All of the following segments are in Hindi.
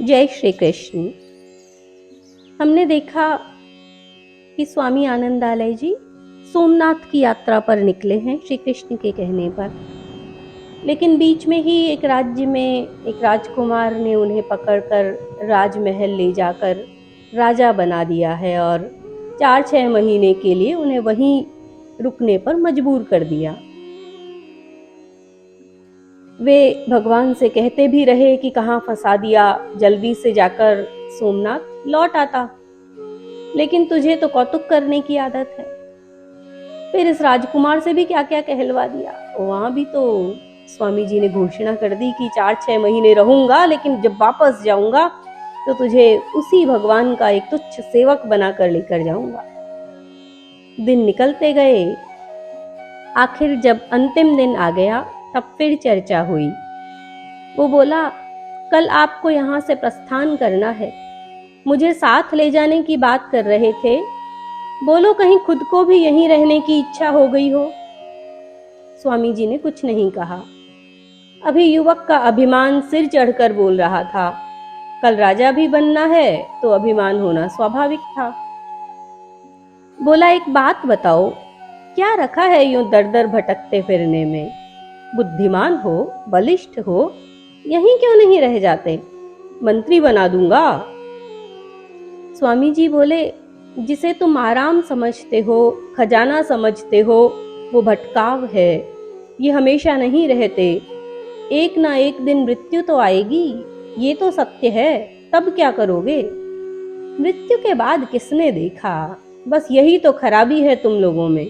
जय श्री कृष्ण। हमने देखा कि स्वामी आनंदालय जी सोमनाथ की यात्रा पर निकले हैं श्री कृष्ण के कहने पर, लेकिन बीच में ही एक राज्य में एक राजकुमार ने उन्हें पकड़कर राजमहल ले जाकर राजा बना दिया है और 4-6 महीने के लिए उन्हें वहीं रुकने पर मजबूर कर दिया। वे भगवान से कहते भी रहे कि कहाँ फंसा दिया, जल्दी से जाकर सोमनाथ लौट आता, लेकिन तुझे तो कौतुक करने की आदत है। फिर इस राजकुमार से भी क्या क्या कहलवा दिया। वहां भी तो स्वामी जी ने घोषणा कर दी कि 4-6 महीने रहूंगा, लेकिन जब वापस जाऊंगा तो तुझे उसी भगवान का एक तुच्छ सेवक बनाकर लेकर जाऊंगा। दिन निकलते गए, आखिर जब अंतिम दिन आ गया तब फिर चर्चा हुई। वो बोला, कल आपको यहाँ से प्रस्थान करना है, मुझे साथ ले जाने की बात कर रहे थे, बोलो कहीं खुद को भी यहीं रहने की इच्छा हो गई हो। स्वामी जी ने कुछ नहीं कहा। अभी युवक का अभिमान सिर चढ़कर बोल रहा था। कल राजा भी बनना है तो अभिमान होना स्वाभाविक था। बोला, एक बात बताओ, क्या रखा है यूं दर दर भटकते फिरने में? बुद्धिमान हो, बलिष्ठ हो, यहीं क्यों नहीं रह जाते? मंत्री बना दूंगा। स्वामी जी बोले, जिसे तुम आराम समझते हो, खजाना समझते हो, वो भटकाव है। ये हमेशा नहीं रहते, एक ना एक दिन मृत्यु तो आएगी, ये तो सत्य है। तब क्या करोगे? मृत्यु के बाद किसने देखा? बस यही तो खराबी है तुम लोगों में।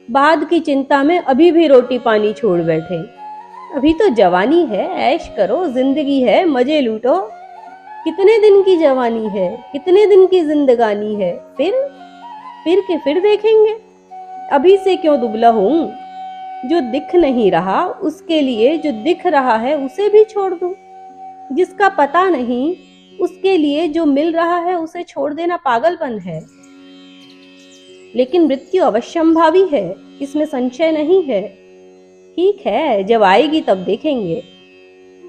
बाद की चिंता में अभी भी रोटी पानी छोड़ बैठे। अभी तो जवानी है, ऐश करो, जिंदगी है, मजे लूटो। कितने दिन की जवानी है, कितने दिन की जिंदगानी है, फिर देखेंगे। अभी से क्यों दुबला हूं? जो दिख नहीं रहा उसके लिए जो दिख रहा है उसे भी छोड़ दूं। जिसका पता नहीं उसके लिए जो मिल रहा है उसे छोड़ देना पागलपन है। लेकिन मृत्यु अवश्यंभावी है, इसमें संशय नहीं है। ठीक है, जब आएगी तब देखेंगे।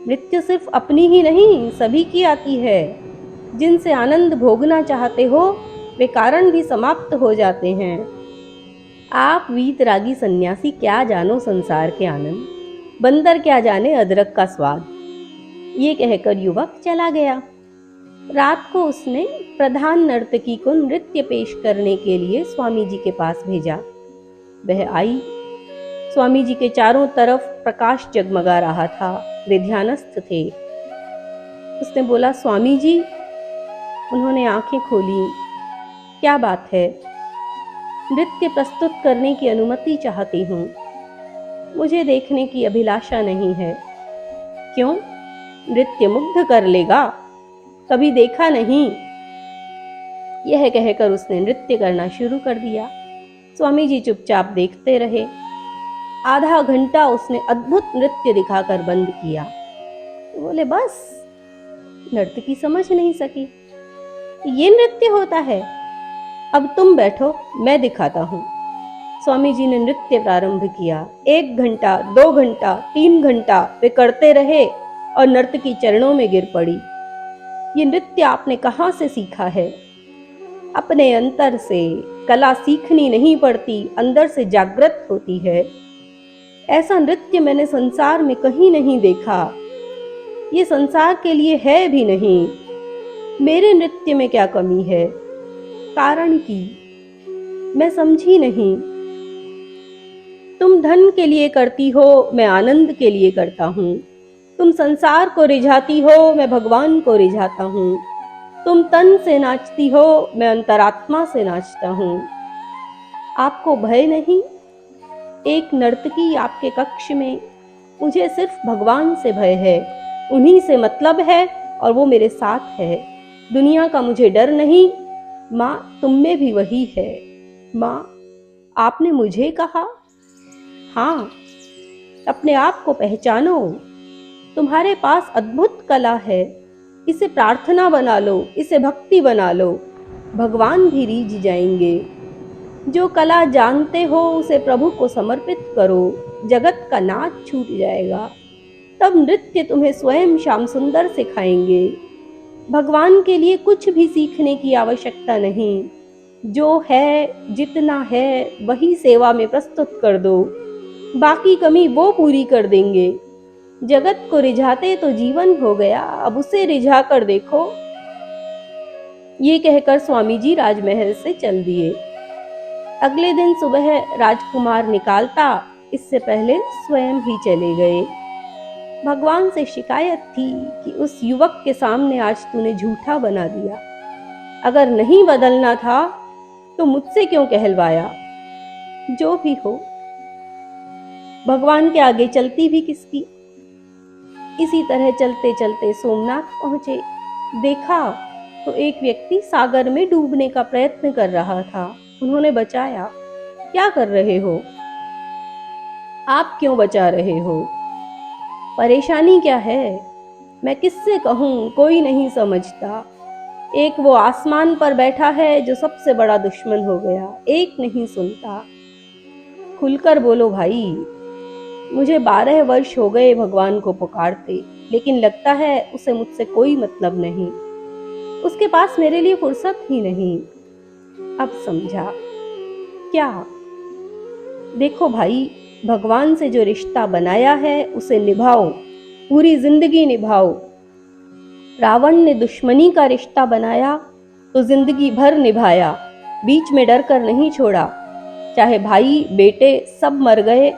मृत्यु सिर्फ अपनी ही नहीं, सभी की आती है। जिनसे आनंद भोगना चाहते हो वे कारण भी समाप्त हो जाते हैं। आप वीतरागी सन्यासी क्या जानो संसार के आनंद, बंदर क्या जाने अदरक का स्वाद। ये कहकर युवक चला गया। रात को उसने प्रधान नर्तकी को नृत्य पेश करने के लिए स्वामी जी के पास भेजा। वह आई। स्वामी जी के चारों तरफ प्रकाश जगमगा रहा था, वे ध्यानस्थ थे। उसने बोला, स्वामी जी। उन्होंने आंखें खोली। क्या बात है? नृत्य प्रस्तुत करने की अनुमति चाहती हूँ, मुझे देखने की अभिलाषा नहीं है। क्यों? नृत्य मुग्ध कर लेगा, कभी देखा नहीं। यह कहकर उसने नृत्य करना शुरू कर दिया। स्वामी जी चुपचाप देखते रहे। आधा घंटा उसने अद्भुत नृत्य दिखाकर बंद किया। बोले, बस? नर्तकी समझ नहीं सकी। ये नृत्य होता है? अब तुम बैठो, मैं दिखाता हूँ। स्वामी जी ने नृत्य प्रारंभ किया। 1 घंटा, 2 घंटा, 3 घंटा वे करते रहे और नर्तकी चरणों में गिर पड़ी। ये नृत्य आपने कहाँ से सीखा है? अपने अंतर से। कला सीखनी नहीं पड़ती, अंदर से जागृत होती है। ऐसा नृत्य मैंने संसार में कहीं नहीं देखा। ये संसार के लिए है भी नहीं। मेरे नृत्य में क्या कमी है? कारण की मैं समझी नहीं। तुम धन के लिए करती हो, मैं आनंद के लिए करता हूँ। तुम संसार को रिझाती हो, मैं भगवान को रिझाता हूँ। तुम तन से नाचती हो, मैं अंतरात्मा से नाचता हूँ। आपको भय नहीं? एक नर्तकी आपके कक्ष में, मुझे सिर्फ भगवान से भय है, उन्हीं से मतलब है और वो मेरे साथ है। दुनिया का मुझे डर नहीं। माँ, तुम में भी वही है। माँ, आपने मुझे कहा? हाँ, अपने आप को पहचानो। तुम्हारे पास अद्भुत कला है, इसे प्रार्थना बना लो, इसे भक्ति बना लो। भगवान भी रीझ जाएंगे। जो कला जानते हो उसे प्रभु को समर्पित करो, जगत का नाच छूट जाएगा। तब नृत्य तुम्हें स्वयं श्याम सुंदर सिखाएंगे। भगवान के लिए कुछ भी सीखने की आवश्यकता नहीं। जो है, जितना है, वही सेवा में प्रस्तुत कर दो। बाकी कमी वो पूरी कर देंगे। जगत को रिझाते तो जीवन हो गया, अब उसे रिझा कर देखो। ये कहकर स्वामी जी राजमहल से चल दिए। अगले दिन सुबह राजकुमार निकालता इससे पहले स्वयं ही चले गए। भगवान से शिकायत थी कि उस युवक के सामने आज तूने झूठा बना दिया। अगर नहीं बदलना था तो मुझसे क्यों कहलवाया। जो भी हो, भगवान के आगे चलती भी किसकी। इसी तरह चलते चलते सोमनाथ पहुंचे। देखा तो एक व्यक्ति सागर में डूबने का प्रयत्न कर रहा था। उन्होंने बचाया। क्या कर रहे हो? आप क्यों बचा रहे हो? परेशानी क्या है? मैं किससे कहूं, कोई नहीं समझता। एक वो आसमान पर बैठा है जो सबसे बड़ा दुश्मन हो गया, एक नहीं सुनता। खुलकर बोलो भाई। मुझे 12 वर्ष हो गए भगवान को पुकारते, लेकिन लगता है उसे मुझसे कोई मतलब नहीं। उसके पास मेरे लिए फुर्सत ही नहीं। अब समझा। क्या? देखो भाई, भगवान से जो रिश्ता बनाया है उसे निभाओ, पूरी जिंदगी निभाओ। रावण ने दुश्मनी का रिश्ता बनाया तो जिंदगी भर निभाया, बीच में डर कर नहीं छोड़ा। चाहे भाई बेटे सब मर गए,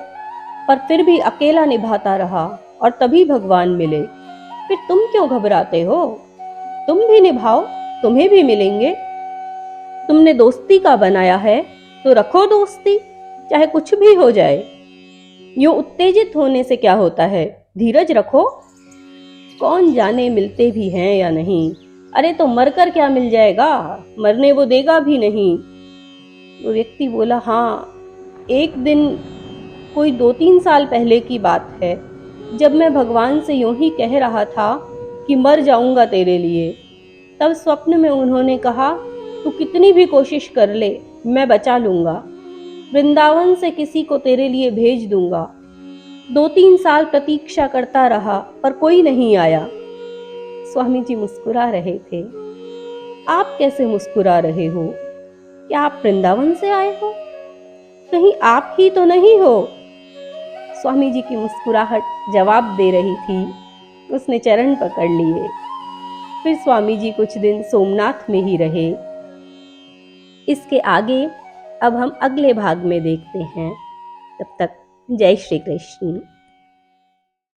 पर फिर भी अकेला निभाता रहा और तभी भगवान मिले। फिर तुम क्यों घबराते हो? तुम भी निभाओ, तुम्हें भी मिलेंगे। तुमने दोस्ती का बनाया है तो रखो दोस्ती, चाहे कुछ भी हो जाए। यूं उत्तेजित होने से क्या होता है, धीरज रखो। कौन जाने मिलते भी हैं या नहीं। अरे तो मरकर क्या मिल जाएगा, मरने वो देगा भी नहीं। वो व्यक्ति बोला, हाँ, एक दिन कोई 2-3 साल पहले की बात है, जब मैं भगवान से यूं ही कह रहा था कि मर जाऊंगा तेरे लिए। तब स्वप्न में उन्होंने कहा, तू कितनी भी कोशिश कर ले, मैं बचा लूंगा। वृंदावन से किसी को तेरे लिए भेज दूंगा। 2-3 साल प्रतीक्षा करता रहा, पर कोई नहीं आया। स्वामी जी मुस्कुरा रहे थे। आप कैसे मुस्कुरा रहे हो? क्या आप वृंदावन से आए हो? कहीं आप ही तो नहीं हो? स्वामी जी की मुस्कुराहट जवाब दे रही थी। उसने चरण पकड़ लिए। फिर स्वामी जी कुछ दिन सोमनाथ में ही रहे। इसके आगे अब हम अगले भाग में देखते हैं। तब तक जय श्री कृष्ण।